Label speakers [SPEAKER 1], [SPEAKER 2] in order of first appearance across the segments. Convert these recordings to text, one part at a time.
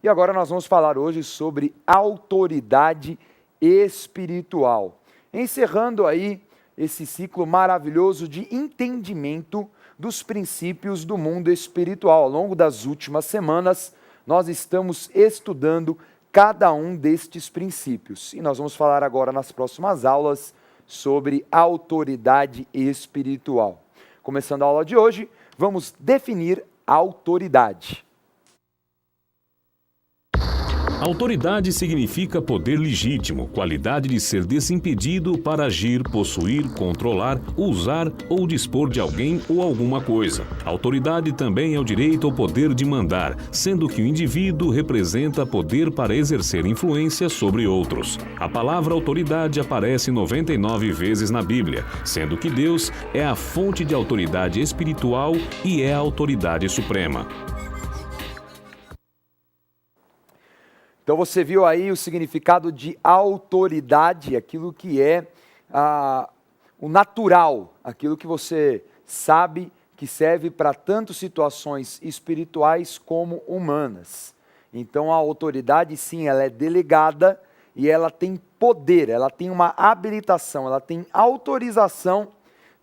[SPEAKER 1] E agora nós vamos falar hoje sobre autoridade espiritual. Encerrando aí esse ciclo maravilhoso de entendimento dos princípios do mundo espiritual. Ao longo das últimas semanas, nós estamos estudando cada um destes princípios. E nós vamos falar agora nas próximas aulas sobre autoridade espiritual. Começando a aula de hoje, vamos definir autoridade.
[SPEAKER 2] Autoridade significa poder legítimo, qualidade de ser desimpedido para agir, possuir, controlar, usar ou dispor de alguém ou alguma coisa. Autoridade também é o direito ou poder de mandar, sendo que o indivíduo representa poder para exercer influência sobre outros. A palavra autoridade aparece 99 vezes na Bíblia, sendo que Deus é a fonte de autoridade espiritual e é a autoridade suprema.
[SPEAKER 1] Então você viu aí o significado de autoridade, aquilo que é o natural, aquilo que você sabe que serve para tanto situações espirituais como humanas. Então a autoridade, sim, ela é delegada e ela tem poder, ela tem uma habilitação, ela tem autorização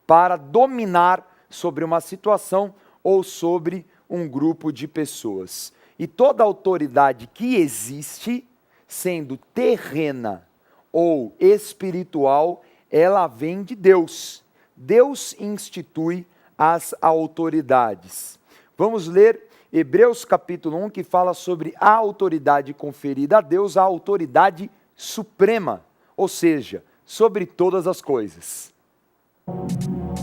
[SPEAKER 1] para dominar sobre uma situação ou sobre um grupo de pessoas. E toda autoridade que existe, sendo terrena ou espiritual, ela vem de Deus. Deus institui as autoridades. Vamos ler Hebreus capítulo 1, que fala sobre a autoridade conferida a Deus, a autoridade suprema, ou seja, sobre todas as coisas.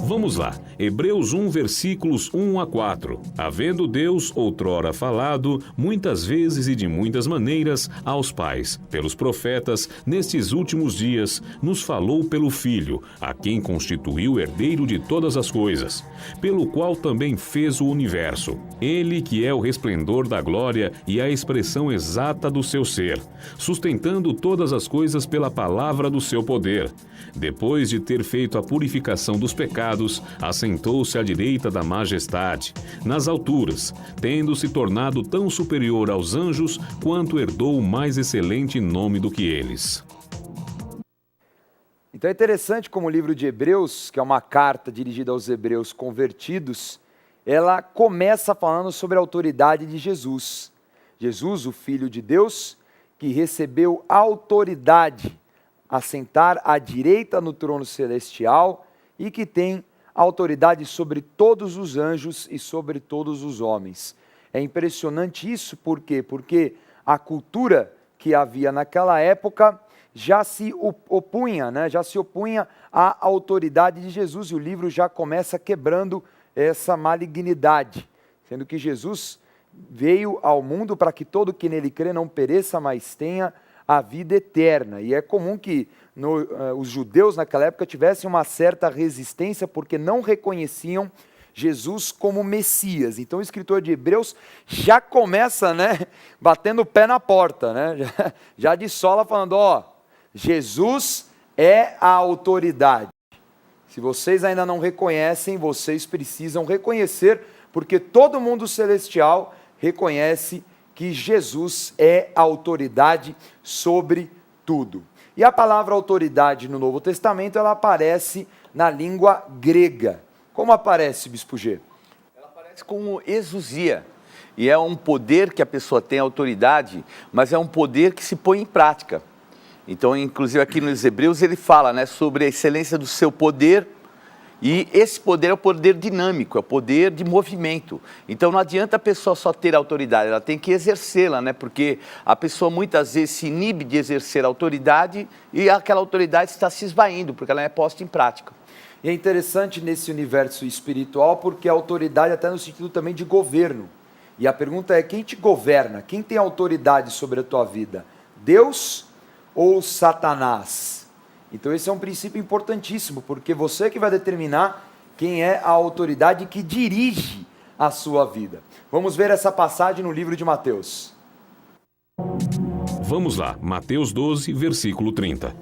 [SPEAKER 2] Vamos lá, Hebreus 1, versículos 1 a 4. Havendo Deus outrora falado, muitas vezes e de muitas maneiras, aos pais, pelos profetas, nestes últimos dias, nos falou pelo Filho, a quem constituiu herdeiro de todas as coisas, pelo qual também fez o universo. Ele que é o resplendor da glória e a expressão exata do seu ser, sustentando todas as coisas pela palavra do seu poder. Depois de ter feito a purificação dos pecados, assentou-se à direita da majestade, nas alturas, tendo se tornado tão superior aos anjos, quanto herdou o mais excelente nome do que eles.
[SPEAKER 1] Então é interessante como o livro de Hebreus, que é uma carta dirigida aos hebreus convertidos, ela começa falando sobre a autoridade de Jesus. Jesus, o Filho de Deus, que recebeu autoridade a sentar à direita no trono celestial e que tem autoridade sobre todos os anjos e sobre todos os homens. É impressionante isso, por quê? Porque a cultura que havia naquela época já se opunha, já se opunha à autoridade de Jesus, e o livro já começa quebrando essa malignidade, sendo que Jesus veio ao mundo para que todo que nele crê não pereça, mas tenha a vida eterna. E é comum que os judeus naquela época tivessem uma certa resistência porque não reconheciam Jesus como Messias. Então o escritor de Hebreus já começa, batendo o pé na porta, já de sola falando, Jesus é a autoridade. Se vocês ainda não reconhecem, vocês precisam reconhecer, porque todo mundo celestial reconhece que Jesus é a autoridade sobre tudo. E a palavra autoridade no Novo Testamento, ela aparece na língua grega. Como aparece, Bispo G?
[SPEAKER 3] Ela aparece como exousia. E é um poder que a pessoa tem autoridade, mas é um poder que se põe em prática. Então, inclusive aqui nos Hebreus, ele fala sobre a excelência do seu poder. E esse poder é o poder dinâmico, é o poder de movimento. Então não adianta a pessoa só ter autoridade, ela tem que exercê-la, porque a pessoa muitas vezes se inibe de exercer a autoridade e aquela autoridade está se esvaindo, porque ela é posta em prática.
[SPEAKER 1] E é interessante nesse universo espiritual, porque a autoridade até no sentido também de governo. E a pergunta é, quem te governa? Quem tem autoridade sobre a tua vida? Deus ou Satanás? Então esse é um princípio importantíssimo, porque você que vai determinar quem é a autoridade que dirige a sua vida. Vamos ver essa passagem no livro de Mateus.
[SPEAKER 2] Vamos lá, Mateus 12, versículo 30.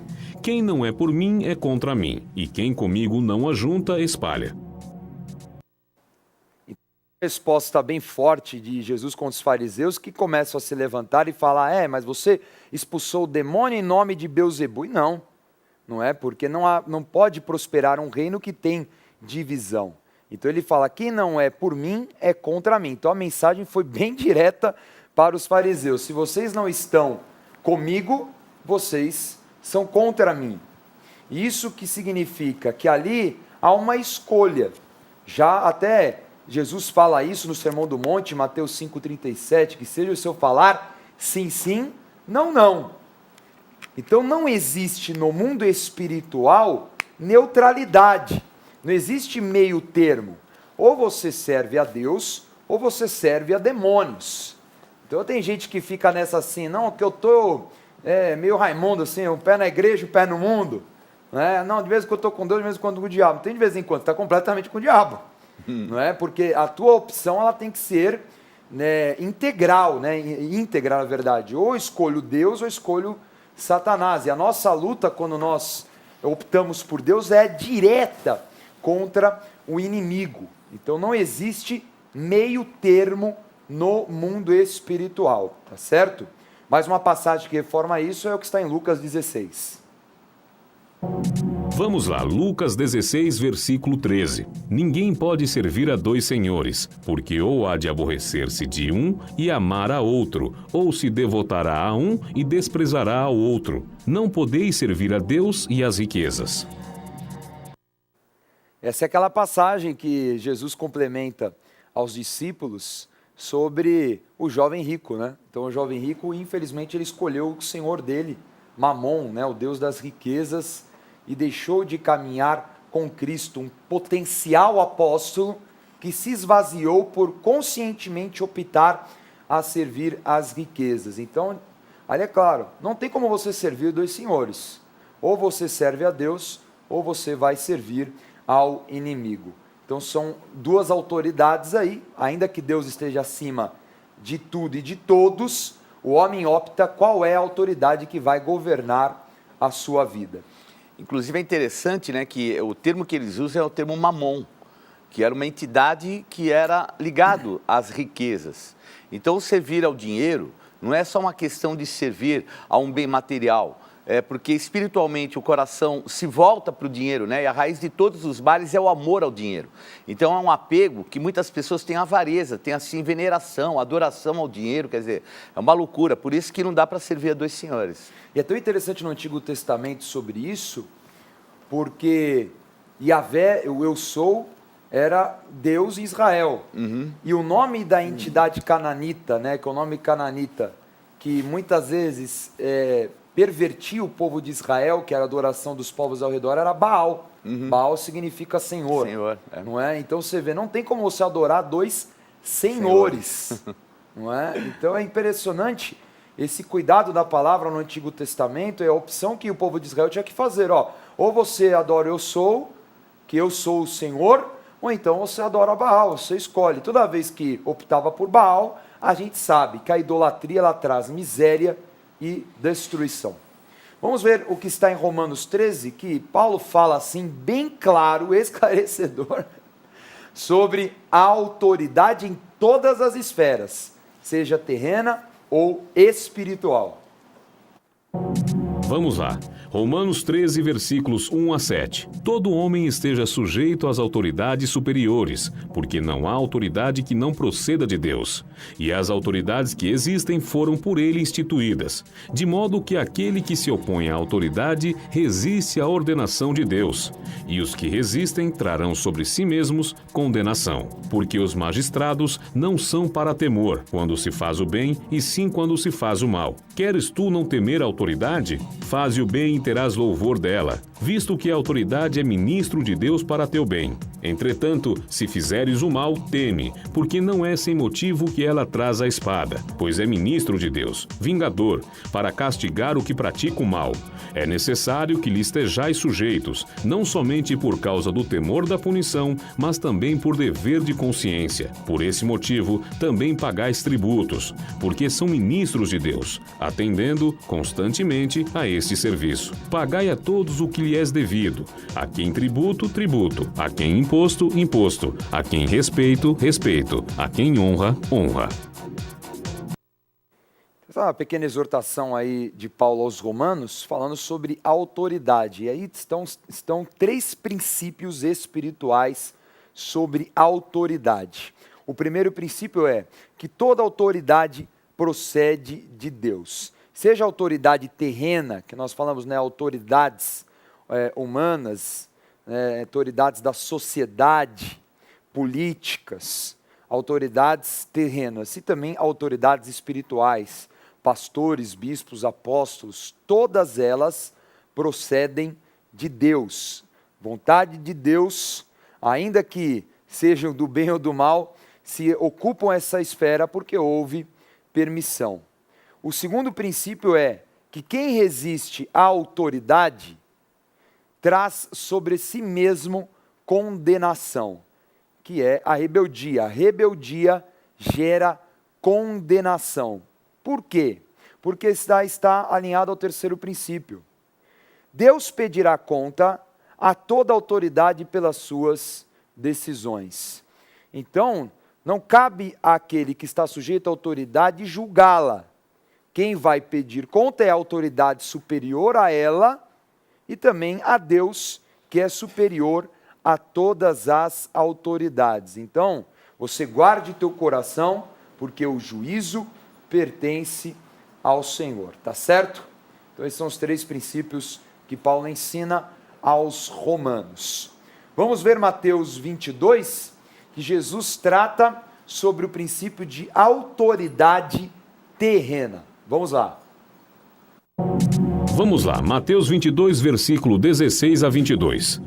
[SPEAKER 2] Quem não é por mim é contra mim, e quem comigo não ajunta, espalha.
[SPEAKER 1] Resposta bem forte de Jesus contra os fariseus, que começam a se levantar e falar: mas você expulsou o demônio em nome de Beelzebul. E não é, porque não pode prosperar um reino que tem divisão. Então ele fala: quem não é por mim é contra mim. Então a mensagem foi bem direta para os fariseus: se vocês não estão comigo, vocês são contra mim. Isso que significa que ali há uma escolha. Já até Jesus fala isso no Sermão do Monte, Mateus 5,37, que seja o seu falar sim, sim, não, não. Então não existe no mundo espiritual neutralidade, não existe meio termo. Ou você serve a Deus, ou você serve a demônios. Então tem gente que fica nessa assim: não, que eu estou meio Raimundo, assim, um pé na igreja, um pé no mundo. Não, de vez em quando eu estou com Deus, de vez em quando com o diabo. Não tem de vez em quando, está completamente com o diabo. Não é? Porque a tua opção ela tem que ser integral, íntegra na verdade. Ou escolho Deus ou escolho Satanás. E a nossa luta, quando nós optamos por Deus, é direta contra o inimigo. Então não existe meio termo no mundo espiritual, tá certo? Mais uma passagem que reforma isso é o que está em Lucas 16.
[SPEAKER 2] Vamos lá, Lucas 16, versículo 13. Ninguém pode servir a dois senhores, porque ou há de aborrecer-se de um e amar a outro, ou se devotará a um e desprezará ao outro. Não podeis servir a Deus e às riquezas.
[SPEAKER 1] Essa é aquela passagem que Jesus complementa aos discípulos sobre o jovem rico, né? Então o jovem rico, infelizmente, ele escolheu o senhor dele, Mamon, o Deus das riquezas, e deixou de caminhar com Cristo, um potencial apóstolo que se esvaziou por conscientemente optar a servir às riquezas. Então, ali é claro, não tem como você servir dois senhores. Ou você serve a Deus, ou você vai servir ao inimigo. Então são duas autoridades aí, ainda que Deus esteja acima de tudo e de todos, o homem opta qual é a autoridade que vai governar a sua vida.
[SPEAKER 3] Inclusive é interessante, que o termo que eles usam é o termo mamon, que era uma entidade que era ligado às riquezas. Então servir ao dinheiro não é só uma questão de servir a um bem material, porque espiritualmente o coração se volta para o dinheiro, e a raiz de todos os males é o amor ao dinheiro. Então é um apego que muitas pessoas têm avareza, têm assim veneração, adoração ao dinheiro, quer dizer, é uma loucura, por isso que não dá para servir a dois senhores.
[SPEAKER 1] E é tão interessante no Antigo Testamento sobre isso, porque Yahvé, o Eu Sou, era Deus e Israel. E o nome da entidade cananita, que é o nome cananita, que muitas vezes pervertia o povo de Israel, que era a adoração dos povos ao redor, era Baal. Baal significa Senhor. Não é? Então você vê, não tem como você adorar dois senhores. Não é? Então é impressionante esse cuidado da palavra no Antigo Testamento, é a opção que o povo de Israel tinha que fazer. Ou você adora Eu Sou, que eu sou o Senhor, ou então você adora Baal, você escolhe. Toda vez que optava por Baal, a gente sabe que a idolatria ela traz miséria e destruição. Vamos ver o que está em Romanos 13, que Paulo fala assim, bem claro, esclarecedor, sobre a autoridade em todas as esferas, seja terrena ou espiritual.
[SPEAKER 2] Vamos lá. Romanos 13, versículos 1 a 7. Todo homem esteja sujeito às autoridades superiores, porque não há autoridade que não proceda de Deus. E as autoridades que existem foram por ele instituídas, de modo que aquele que se opõe à autoridade resiste à ordenação de Deus. E os que resistem trarão sobre si mesmos condenação, porque os magistrados não são para temor, quando se faz o bem, e sim quando se faz o mal. Queres tu não temer a autoridade? Faze o bem e terás louvor dela, visto que a autoridade é ministro de Deus para teu bem. Entretanto, se fizeres o mal, teme, porque não é sem motivo que ela traz a espada, pois é ministro de Deus, vingador, para castigar o que pratica o mal. É necessário que lhe estejais sujeitos, não somente por causa do temor da punição, mas também por dever de consciência. Por esse motivo, também pagais tributos, porque são ministros de Deus, atendendo constantemente a este serviço. Pagai a todos o que lhe é devido, a quem tributo, tributo, a quem imposto, imposto, imposto. A quem respeito, respeito. A quem honra, honra.
[SPEAKER 1] Essa é uma pequena exortação aí de Paulo aos Romanos, falando sobre autoridade. E aí estão 3 princípios espirituais sobre autoridade. O primeiro princípio é que toda autoridade procede de Deus. Seja autoridade terrena, que nós falamos, né, autoridades humanas, autoridades da sociedade, políticas, autoridades terrenas e também autoridades espirituais, pastores, bispos, apóstolos, todas elas procedem de Deus. Vontade de Deus, ainda que sejam do bem ou do mal, se ocupam essa esfera porque houve permissão. O segundo princípio é que quem resiste à autoridade traz sobre si mesmo condenação, que é a rebeldia. A rebeldia gera condenação. Por quê? Porque está alinhado ao terceiro princípio. Deus pedirá conta a toda autoridade pelas suas decisões. Então, não cabe àquele que está sujeito à autoridade julgá-la. Quem vai pedir conta é a autoridade superior a ela e também a Deus, que é superior a todas as autoridades. Então, você guarde teu coração, porque o juízo pertence ao Senhor, tá certo? Então esses são os 3 princípios que Paulo ensina aos romanos. Vamos ver Mateus 22, que Jesus trata sobre o princípio de autoridade terrena. Vamos lá.
[SPEAKER 2] Vamos lá, Mateus 22, versículo 16 a 22.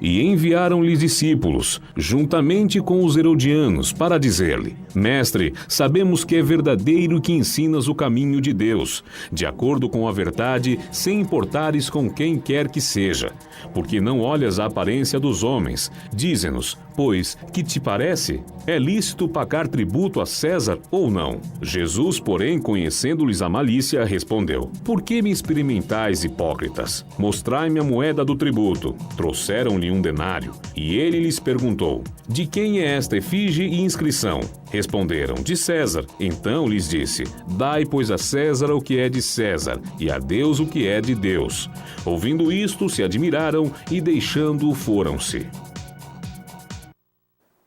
[SPEAKER 2] E enviaram-lhe discípulos, juntamente com os herodianos, para dizer-lhe: Mestre, sabemos que é verdadeiro que ensinas o caminho de Deus, de acordo com a verdade, sem importares com quem quer que seja. Porque não olhas a aparência dos homens. Dize-nos, pois, que te parece? É lícito pagar tributo a César ou não? Jesus, porém, conhecendo-lhes a malícia, respondeu: Por que me experimentais, hipócritas? Mostrai-me a moeda do tributo. Trouxeram-lhe um denário. E ele lhes perguntou: De quem é esta efígie e inscrição? Responderam: De César. Então lhes disse: Dai, pois, a César o que é de César, e a Deus o que é de Deus. Ouvindo isto, se admiraram e, deixando-o, foram-se.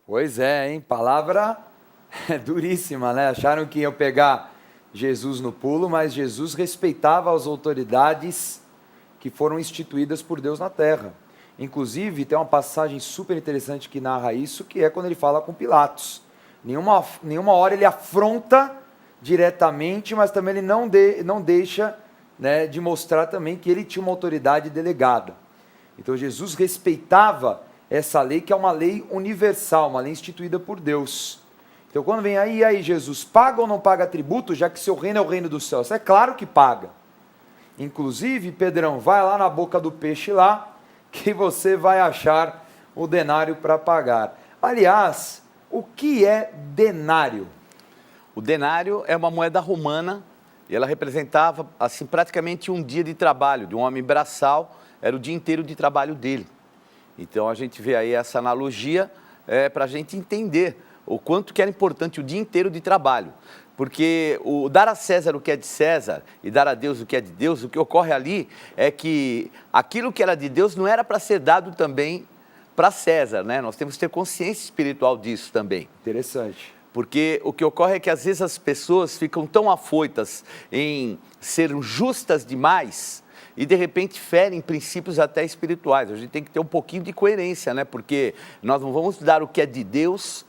[SPEAKER 1] Pois é, hein? Palavra duríssima, né? Acharam que iam pegar Jesus no pulo, mas Jesus respeitava as autoridades que foram instituídas por Deus na terra. Inclusive, tem uma passagem super interessante que narra isso, que é quando ele fala com Pilatos. Nenhuma hora ele afronta diretamente, mas também ele não deixa, né, de mostrar também que ele tinha uma autoridade delegada. Então Jesus respeitava essa lei, que é uma lei universal, uma lei instituída por Deus. Então quando vem aí Jesus, paga ou não paga tributo, já que seu reino é o reino dos céus? É claro que paga. Inclusive, Pedrão, vai lá na boca do peixe lá, que você vai achar o denário para pagar. Aliás, o que é denário?
[SPEAKER 3] O denário é uma moeda romana e ela representava assim praticamente um dia de trabalho de um homem braçal, era o dia inteiro de trabalho dele. Então a gente vê aí essa analogia para a gente entender o quanto que era importante o dia inteiro de trabalho. Porque o dar a César o que é de César e dar a Deus o que é de Deus, o que ocorre ali é que aquilo que era de Deus não era para ser dado também para César, né? Nós temos que ter consciência espiritual disso também.
[SPEAKER 1] Interessante.
[SPEAKER 3] Porque o que ocorre é que às vezes as pessoas ficam tão afoitas em ser justas demais e de repente ferem princípios até espirituais. A gente tem que ter um pouquinho de coerência, né? Porque nós não vamos dar o que é de Deus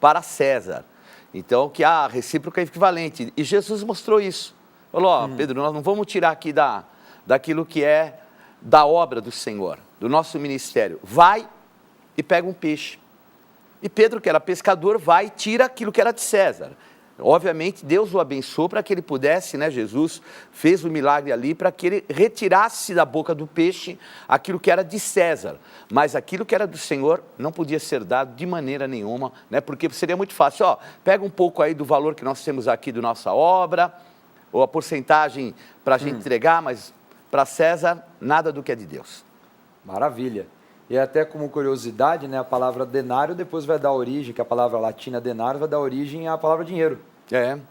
[SPEAKER 3] para César. Então, que a recíproca é equivalente. E Jesus mostrou isso. Falou, ó, Pedro, nós não vamos tirar aqui daquilo que é da obra do Senhor, do nosso ministério. Vai e pega um peixe. E Pedro, que era pescador, vai e tira aquilo que era de César. Obviamente, Deus o abençoou para que ele pudesse, né? Jesus fez o milagre ali para que ele retirasse da boca do peixe aquilo que era de César. Mas aquilo que era do Senhor não podia ser dado de maneira nenhuma, né? Porque seria muito fácil. Ó, pega um pouco aí do valor que nós temos aqui da nossa obra, ou a porcentagem para a gente entregar, mas para César, nada do que é de Deus.
[SPEAKER 1] Maravilha. E até como curiosidade, né, a palavra denário depois vai dar origem, que a palavra latina denário vai dar origem à palavra dinheiro.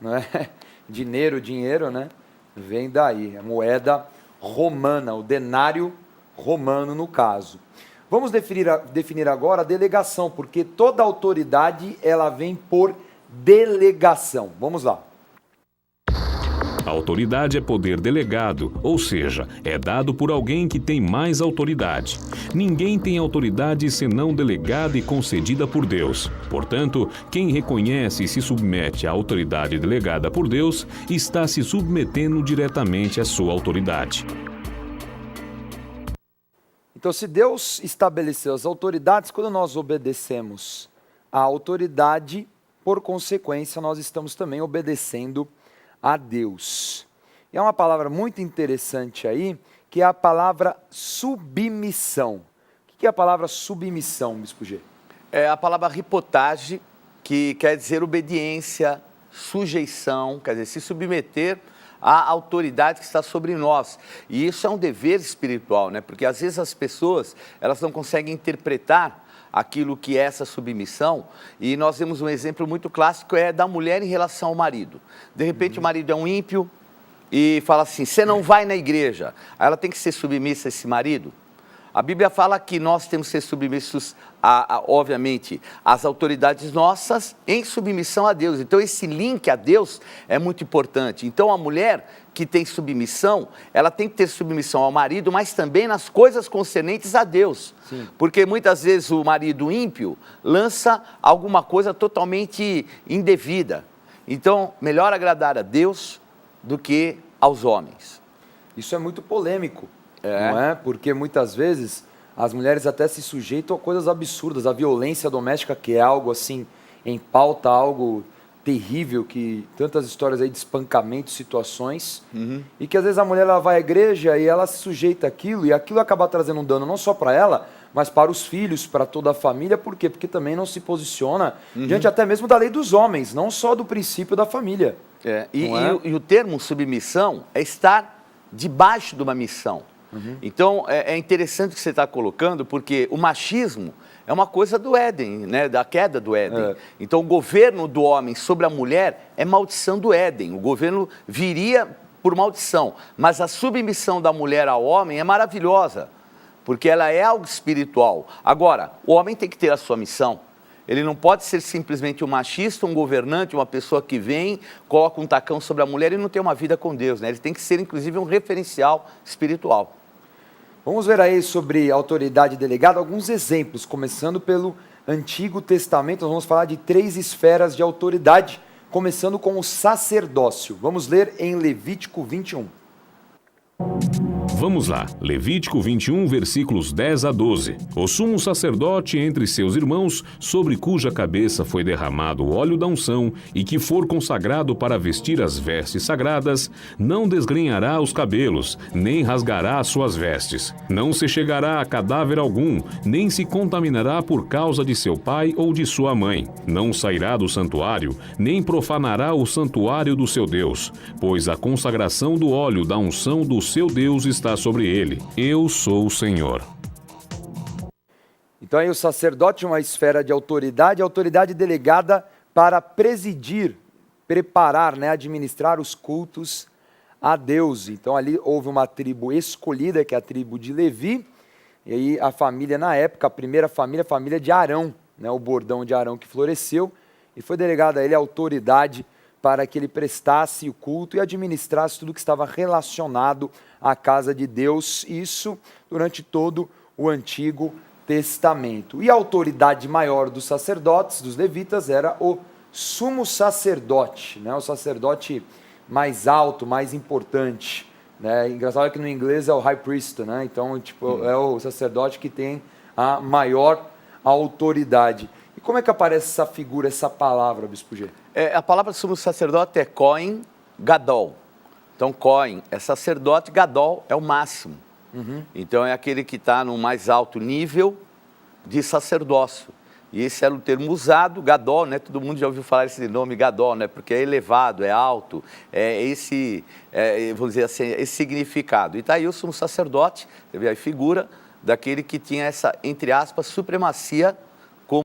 [SPEAKER 1] Não é? Dinheiro, né? Vem daí, a moeda romana, o denário romano no caso. Vamos definir agora a delegação, porque toda autoridade ela vem por delegação. Vamos lá.
[SPEAKER 2] A autoridade é poder delegado, ou seja, é dado por alguém que tem mais autoridade. Ninguém tem autoridade senão delegada e concedida por Deus. Portanto, quem reconhece e se submete à autoridade delegada por Deus, está se submetendo diretamente à sua autoridade.
[SPEAKER 1] Então, se Deus estabeleceu as autoridades, quando nós obedecemos à autoridade, por consequência, nós estamos também obedecendo a Deus. E é uma palavra muito interessante aí, que é a palavra submissão. O que é a palavra submissão, Bispo G?
[SPEAKER 3] É a palavra ripotage, que quer dizer obediência, sujeição, quer dizer, se submeter à autoridade que está sobre nós. E isso é um dever espiritual, né? Porque às vezes as pessoas, elas não conseguem interpretar aquilo que é essa submissão, e nós temos um exemplo muito clássico, é da mulher em relação ao marido. De repente o marido é um ímpio e fala assim, você não vai na igreja. Aí ela tem que ser submissa a esse marido. A Bíblia fala que nós temos que ser submissos, obviamente, às autoridades nossas em submissão a Deus. Então, esse link a Deus é muito importante. Então, a mulher que tem submissão, ela tem que ter submissão ao marido, mas também nas coisas concernentes a Deus.
[SPEAKER 1] Sim.
[SPEAKER 3] Porque muitas vezes o marido ímpio lança alguma coisa totalmente indevida. Então, melhor agradar a Deus do que aos homens.
[SPEAKER 1] Isso é muito polêmico. Não é? Porque muitas vezes as mulheres até se sujeitam a coisas absurdas, a violência doméstica, que é algo assim, em pauta, algo terrível, que tantas histórias aí de espancamento, situações, e que às vezes a mulher ela vai à igreja e ela se sujeita àquilo, e aquilo acaba trazendo um dano não só para ela, mas para os filhos, para toda a família. Por quê? Porque também não se posiciona diante até mesmo da lei dos homens, não só do princípio da família.
[SPEAKER 3] E o termo submissão é estar debaixo de uma missão. Então, é interessante o que você está colocando, porque o machismo é uma coisa do Éden, né? Da queda do Éden. Então, o governo do homem sobre a mulher é maldição do Éden. O governo viria por maldição. Mas a submissão da mulher ao homem é maravilhosa, porque ela é algo espiritual. Agora, o homem tem que ter a sua missão. Ele não pode ser simplesmente um machista, um governante, uma pessoa que vem, coloca um tacão sobre a mulher e não tem uma vida com Deus, né? Ele tem que ser, inclusive, um referencial espiritual.
[SPEAKER 1] Vamos ver aí sobre autoridade delegada, alguns exemplos, começando pelo Antigo Testamento. Nós vamos falar de 3 esferas de autoridade, começando com o sacerdócio. Vamos ler em Levítico 21.
[SPEAKER 2] Vamos lá, Levítico 21, versículos 10 a 12. O sumo sacerdote entre seus irmãos, sobre cuja cabeça foi derramado o óleo da unção, e que for consagrado para vestir as vestes sagradas, não desgrenhará os cabelos, nem rasgará as suas vestes. Não se chegará a cadáver algum, nem se contaminará por causa de seu pai ou de sua mãe. Não sairá do santuário, nem profanará o santuário do seu Deus, pois a consagração do óleo da unção do seu Deus está sobre ele. Eu sou o Senhor.
[SPEAKER 1] Então aí o sacerdote é uma esfera de autoridade, autoridade delegada para presidir, preparar, né, administrar os cultos a Deus. Então ali houve uma tribo escolhida, que é a tribo de Levi, e aí a família na época, a primeira família, a família de Arão, né, o bordão de Arão que floresceu, e foi delegada a ele a autoridade para que ele prestasse o culto e administrasse tudo que estava relacionado à casa de Deus, isso durante todo o Antigo Testamento. E a autoridade maior dos sacerdotes, dos levitas, era o sumo sacerdote, né? O sacerdote mais alto, mais importante, né? Engraçado que no inglês é o high priest, né? Então, é o sacerdote que tem a maior autoridade. E como é que aparece essa figura, essa palavra, Bispo G?
[SPEAKER 3] A palavra sumo sacerdote é Cohen Gadol. Então, Cohen é sacerdote, Gadol é o máximo. Então, é aquele que está no mais alto nível de sacerdócio. E esse era o termo usado, Gadol, né? Todo mundo já ouviu falar esse nome, Gadol, né? Porque é elevado, é alto, vamos dizer assim, esse significado. E está aí o sumo sacerdote, você vê a figura daquele que tinha essa, entre aspas, supremacia como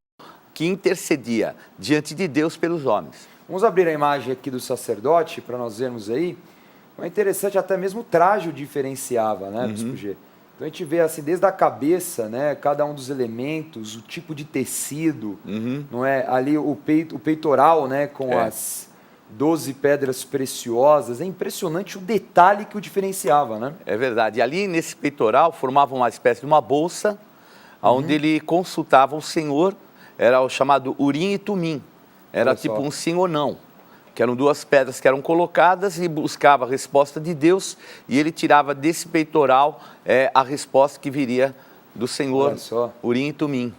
[SPEAKER 3] que intercedia diante de Deus pelos homens.
[SPEAKER 1] Vamos abrir a imagem aqui do sacerdote para nós vermos aí. É interessante, até mesmo o traje o diferenciava, né, Bispo G? Então a gente vê assim, desde a cabeça, né, cada um dos elementos, o tipo de tecido, não é? Ali o peitoral, né, com as 12 pedras preciosas. É impressionante o detalhe que o diferenciava, né?
[SPEAKER 3] É verdade. E ali nesse peitoral formava uma espécie de uma bolsa, onde ele consultava o Senhor, era o chamado Urim e Tumim. Era tipo um sim ou não, que eram duas pedras que eram colocadas e buscava a resposta de Deus, e ele tirava desse peitoral a resposta que viria do Senhor, Urim e Tumim.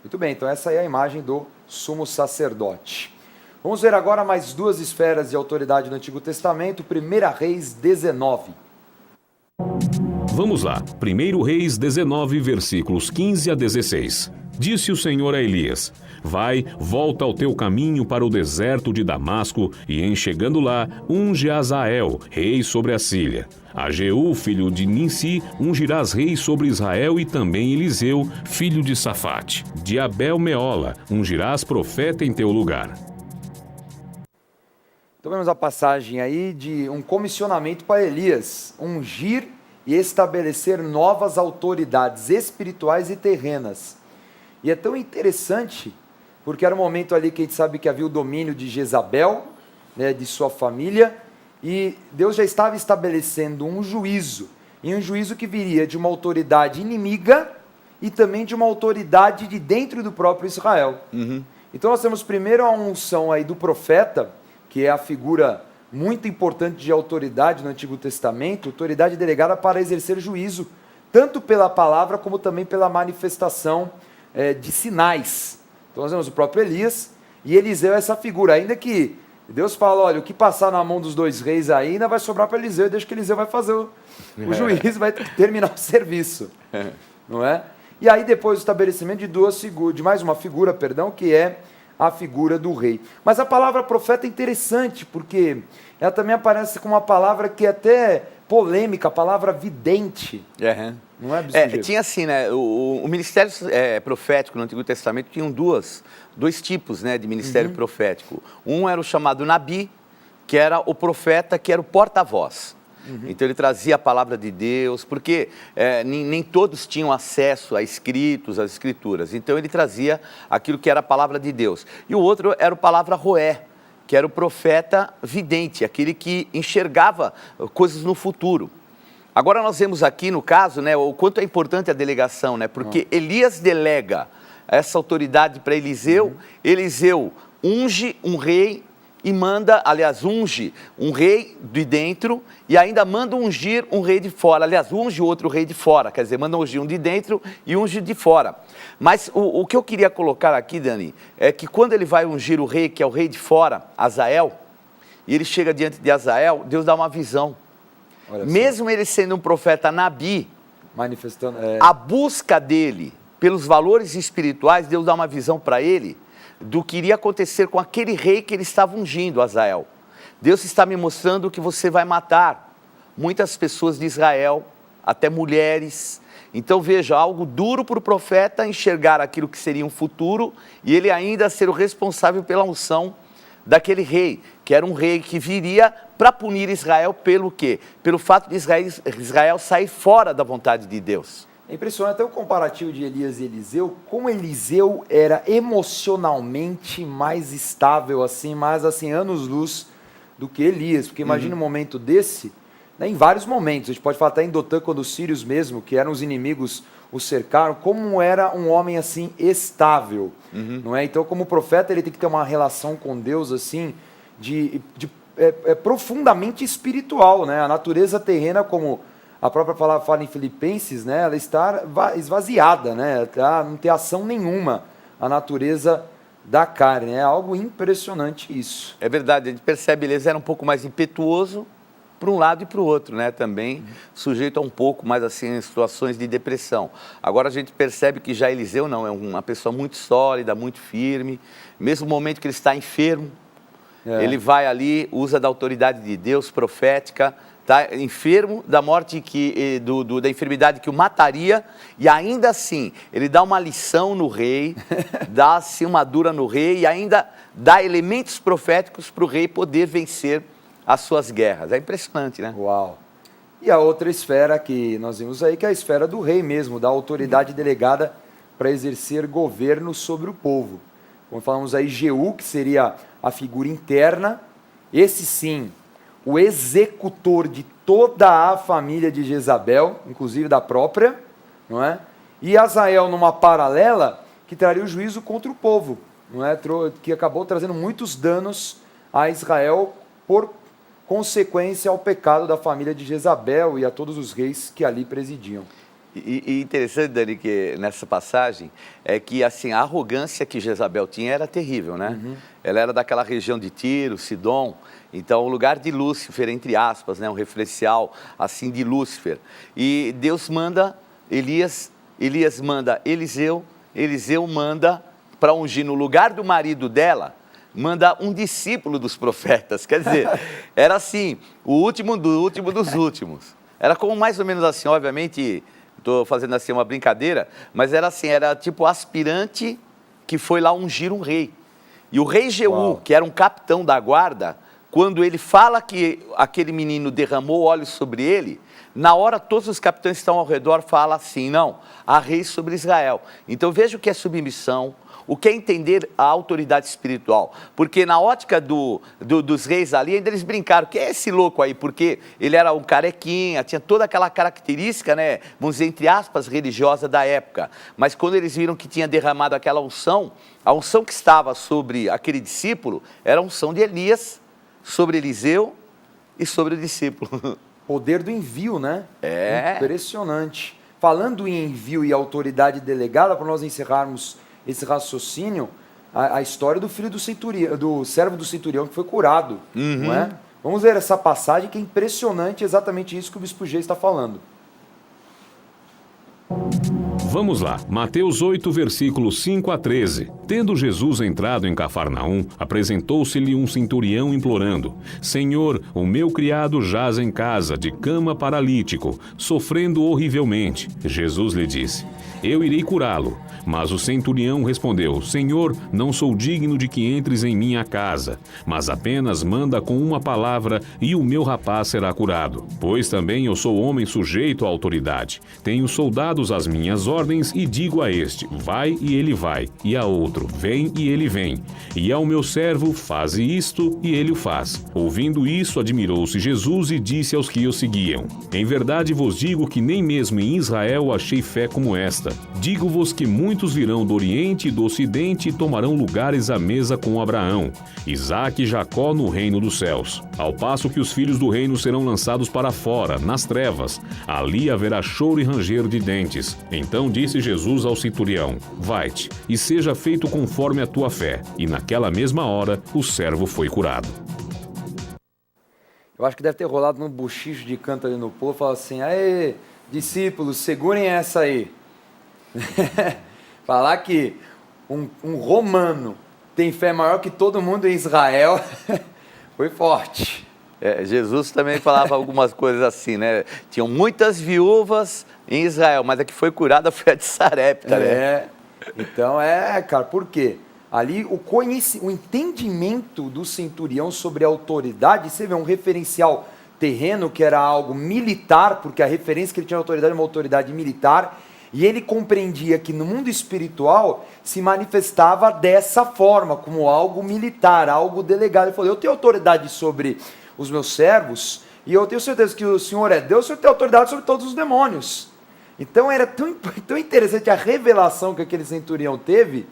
[SPEAKER 1] Muito bem, então essa é a imagem do sumo sacerdote. Vamos ver agora mais duas esferas de autoridade do Antigo Testamento, 1 Reis 19.
[SPEAKER 2] Vamos lá, 1 Reis 19, versículos 15 a 16. Disse o Senhor a Elias: vai, volta ao teu caminho para o deserto de Damasco, e em chegando lá, unge Azael, rei sobre a Síria. A Jeú, filho de Ninsi, ungirás rei sobre Israel, e também Eliseu, filho de Safate. De Abel-Meola, ungirás profeta em teu lugar.
[SPEAKER 1] Então vemos a passagem aí de um comissionamento para Elias, ungir e estabelecer novas autoridades espirituais e terrenas. E é tão interessante, porque era um momento ali que a gente sabe que havia o domínio de Jezabel, né, de sua família, e Deus já estava estabelecendo um juízo, e um juízo que viria de uma autoridade inimiga e também de uma autoridade de dentro do próprio Israel. Então nós temos primeiro a unção aí do profeta, que é a figura muito importante de autoridade no Antigo Testamento, autoridade delegada para exercer juízo, tanto pela palavra como também pela manifestação de sinais. Então nós vemos o próprio Elias, e Eliseu é essa figura, ainda que Deus fala, olha, o que passar na mão dos dois reis aí ainda vai sobrar para Eliseu, deixa que Eliseu vai fazer o juiz, vai terminar o serviço, não é? E aí depois o estabelecimento de mais uma figura, que é a figura do rei. Mas a palavra profeta é interessante, porque ela também aparece como uma palavra que é até polêmica, a palavra vidente. Não é, Bispo?
[SPEAKER 3] Tinha assim, né? O ministério profético no Antigo Testamento tinha dois tipos, né, de ministério profético. Um era o chamado Nabi, que era o profeta, que era o porta-voz. Então ele trazia a palavra de Deus, porque nem todos tinham acesso a escritos, às escrituras. Então ele trazia aquilo que era a palavra de Deus. E o outro era o palavra Roé, que era o profeta vidente, aquele que enxergava coisas no futuro. Agora nós vemos aqui no caso, né, o quanto é importante a delegação, né, porque Elias delega essa autoridade para Eliseu, Eliseu unge um rei e unge um rei de dentro e ainda manda ungir um rei de fora. Aliás, unge outro rei de fora, quer dizer, manda ungir um de dentro e unge de fora. Mas o que eu queria colocar aqui, Dani, é que quando ele vai ungir o rei, que é o rei de fora, Azael, e ele chega diante de Azael, Deus dá uma visão. Mesmo ele sendo um profeta Nabi,
[SPEAKER 1] manifestando,
[SPEAKER 3] a busca dele pelos valores espirituais, Deus dá uma visão para ele do que iria acontecer com aquele rei que ele estava ungindo, Azael. Deus está me mostrando que você vai matar muitas pessoas de Israel, até mulheres. Então veja, algo duro para o profeta enxergar aquilo que seria um futuro e ele ainda ser o responsável pela unção daquele rei, que era um rei que viria para punir Israel pelo quê? Pelo fato de Israel sair fora da vontade de Deus.
[SPEAKER 1] É impressionante até o comparativo de Elias e Eliseu, como Eliseu era emocionalmente mais estável, assim, mais assim, anos-luz do que Elias, porque imagina um momento desse, né, em vários momentos, a gente pode falar até em Dotã, quando os sírios mesmo, que eram os inimigos, o cercaram, como era um homem assim, estável, não é? Então, como profeta, ele tem que ter uma relação com Deus, assim, profundamente espiritual, né? A natureza terrena, como a própria palavra fala em Filipenses, né, ela está esvaziada, né, não tem ação nenhuma, a natureza da carne, é algo impressionante isso.
[SPEAKER 3] É verdade, a gente percebe, ele era um pouco mais impetuoso para um lado e para o outro, né, também sujeito a um pouco mais assim, situações de depressão. Agora a gente percebe que já Eliseu não, é uma pessoa muito sólida, muito firme, mesmo no momento que ele está enfermo, ele vai ali, usa da autoridade de Deus profética, está enfermo da morte da enfermidade que o mataria, e ainda assim ele dá uma lição no rei, dá assim uma dura no rei e ainda dá elementos proféticos para o rei poder vencer as suas guerras. É impressionante, né?
[SPEAKER 1] Uau! E a outra esfera que nós vimos aí, que é a esfera do rei mesmo, da autoridade delegada para exercer governo sobre o povo. Como falamos aí, Jeú, que seria a figura interna, esse sim, o executor de toda a família de Jezabel, inclusive da própria, não é? E Azael, numa paralela, que traria o juízo contra o povo, não é? Que acabou trazendo muitos danos a Israel por consequência ao pecado da família de Jezabel e a todos os reis que ali presidiam.
[SPEAKER 3] E interessante, Dani, que nessa passagem é que assim, a arrogância que Jezabel tinha era terrível, né? Ela era daquela região de Tiro, Sidom, então o lugar de Lúcifer, entre aspas, né? Um referencial assim de Lúcifer. E Deus manda Elias manda Eliseu manda para ungir no lugar do marido dela, manda um discípulo dos profetas. Quer dizer, era assim, o último do último dos últimos. Era como mais ou menos assim, obviamente, estou fazendo assim uma brincadeira, mas era assim, era tipo aspirante que foi lá ungir um rei. E o rei Jeú, que era um capitão da guarda, quando ele fala que aquele menino derramou óleo sobre ele, na hora todos os capitães que estão ao redor falam assim, não, há rei sobre Israel. Então veja o que é submissão, o que é entender a autoridade espiritual. Porque na ótica dos reis ali, ainda eles brincaram, que é esse louco aí? Porque ele era um carequinha, tinha toda aquela característica, né, vamos dizer, entre aspas, religiosa da época. Mas quando eles viram que tinha derramado aquela unção, a unção que estava sobre aquele discípulo era a unção de Elias, sobre Eliseu e sobre o discípulo.
[SPEAKER 1] Poder do envio, né?
[SPEAKER 3] É.
[SPEAKER 1] Impressionante. Falando em envio e autoridade delegada, para nós encerrarmos esse raciocínio, a história do filho do centurião, do servo do centurião que foi curado, não é? Vamos ver essa passagem que é impressionante, exatamente isso que o Bispo G está falando.
[SPEAKER 2] Vamos lá, Mateus 8, versículos 5 a 13. Tendo Jesus entrado em Cafarnaum, apresentou-se-lhe um centurião implorando: Senhor, o meu criado jaz em casa, de cama paralítico, sofrendo horrivelmente. Jesus lhe disse: Eu irei curá-lo. Mas o centurião respondeu: Senhor, não sou digno de que entres em minha casa, mas apenas manda com uma palavra e o meu rapaz será curado. Pois também eu sou homem sujeito à autoridade. Tenho soldados às minhas ordens e digo a este: vai e ele vai, e a outro: vem e ele vem. E ao meu servo: faze isto e ele o faz. Ouvindo isso, admirou-se Jesus e disse aos que o seguiam: Em verdade vos digo que nem mesmo em Israel achei fé como esta. Digo-vos que muitos virão do Oriente e do Ocidente e tomarão lugares à mesa com Abraão, Isaque e Jacó no reino dos céus. Ao passo que os filhos do reino serão lançados para fora, nas trevas. Ali haverá choro e ranger de dentes. Então disse Jesus ao centurião: Vai-te, e seja feito conforme a tua fé. E naquela mesma hora, o servo foi curado.
[SPEAKER 1] Eu acho que deve ter rolado num bochicho de canto ali no povo, fala assim: aê, discípulos, segurem essa aí. Falar que um romano tem fé maior que todo mundo em Israel foi forte.
[SPEAKER 3] Jesus também falava algumas coisas assim, né? Tinham muitas viúvas em Israel, mas a que foi curada foi a de Sarepta, né?
[SPEAKER 1] Então cara, por quê? Ali o entendimento do centurião sobre a autoridade, você vê um referencial terreno que era algo militar, porque a referência que ele tinha de autoridade é uma autoridade militar, e ele compreendia que no mundo espiritual se manifestava dessa forma, como algo militar, algo delegado. Ele falou: eu tenho autoridade sobre os meus servos, e eu tenho certeza que o Senhor é Deus, o Senhor tem autoridade sobre todos os demônios. Então era tão interessante a revelação que aquele centurião teve,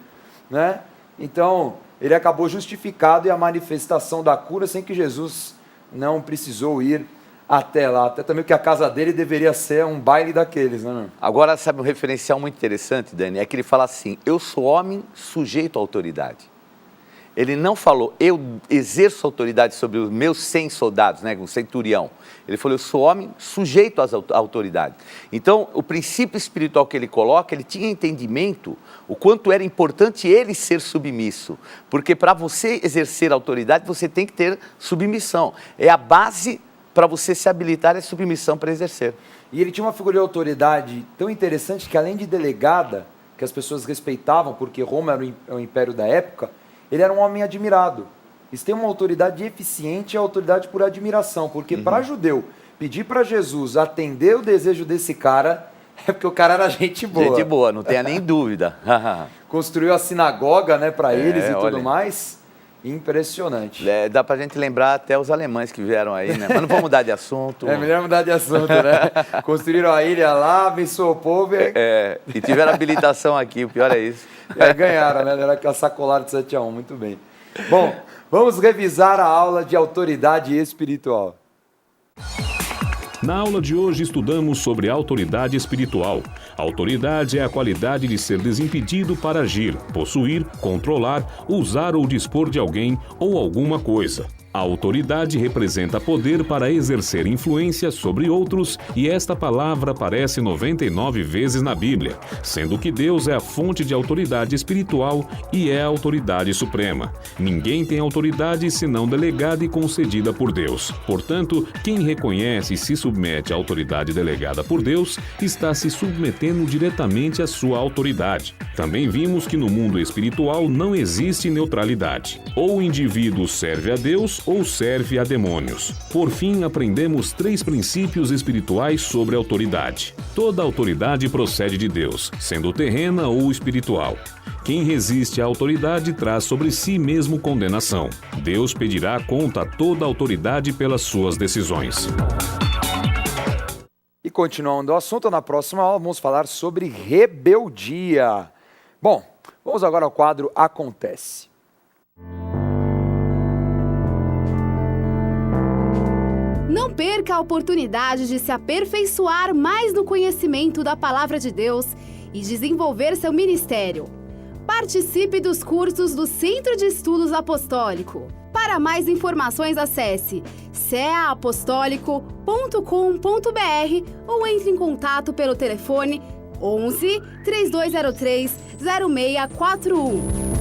[SPEAKER 1] né? Então ele acabou justificado e a manifestação da cura sem que Jesus não precisou ir até lá, até também que a casa dele deveria ser um baile daqueles, né?
[SPEAKER 3] Agora, sabe um referencial muito interessante, Dani? É que ele fala assim: eu sou homem sujeito à autoridade. Ele não falou: eu exerço autoridade sobre os meus 100 soldados, né, um centurião. Ele falou: eu sou homem sujeito à autoridade. Então, o princípio espiritual que ele coloca, ele tinha entendimento o quanto era importante ele ser submisso. Porque para você exercer autoridade, você tem que ter submissão. É a base para você se habilitar a submissão para exercer.
[SPEAKER 1] E ele tinha uma figura de autoridade tão interessante que, além de delegada, que as pessoas respeitavam, porque Roma era o império da época, ele era um homem admirado. Isso tem uma autoridade eficiente e a autoridade por admiração, porque para judeu pedir para Jesus atender o desejo desse cara, é porque o cara era gente boa.
[SPEAKER 3] Gente boa, não tenha nem dúvida.
[SPEAKER 1] Construiu a sinagoga, né, para eles e tudo
[SPEAKER 3] olha.
[SPEAKER 1] mais. Impressionante.
[SPEAKER 3] Dá pra gente lembrar até os alemães que vieram aí, né? Mas não vamos mudar de assunto.
[SPEAKER 1] É melhor mudar de assunto, né? Construíram a ilha lá, abençoou o povo
[SPEAKER 3] e tiveram habilitação aqui, o pior é isso.
[SPEAKER 1] Ganharam, né? Era aquela sacolada de 7-1, muito bem. Bom, vamos revisar a aula de autoridade espiritual.
[SPEAKER 2] Na aula de hoje estudamos sobre autoridade espiritual. A autoridade é a qualidade de ser desimpedido para agir, possuir, controlar, usar ou dispor de alguém ou alguma coisa. A autoridade representa poder para exercer influência sobre outros e esta palavra aparece 99 vezes na Bíblia, sendo que Deus é a fonte de autoridade espiritual e é a autoridade suprema. Ninguém tem autoridade senão delegada e concedida por Deus. Portanto, quem reconhece e se submete à autoridade delegada por Deus está se submetendo diretamente à sua autoridade. Também vimos que no mundo espiritual não existe neutralidade. Ou o indivíduo serve a Deus ou serve a demônios. Por fim, aprendemos 3 princípios espirituais sobre autoridade. Toda autoridade procede de Deus, sendo terrena ou espiritual. Quem resiste à autoridade traz sobre si mesmo condenação. Deus pedirá conta a toda autoridade pelas suas decisões.
[SPEAKER 1] E continuando o assunto, na próxima aula vamos falar sobre rebeldia. Bom, vamos agora ao quadro Acontece.
[SPEAKER 4] Não perca a oportunidade de se aperfeiçoar mais no conhecimento da Palavra de Deus e desenvolver seu ministério. Participe dos cursos do Centro de Estudos Apostólico. Para mais informações, acesse ceaapostólico.com.br ou entre em contato pelo telefone 11 3203 0641.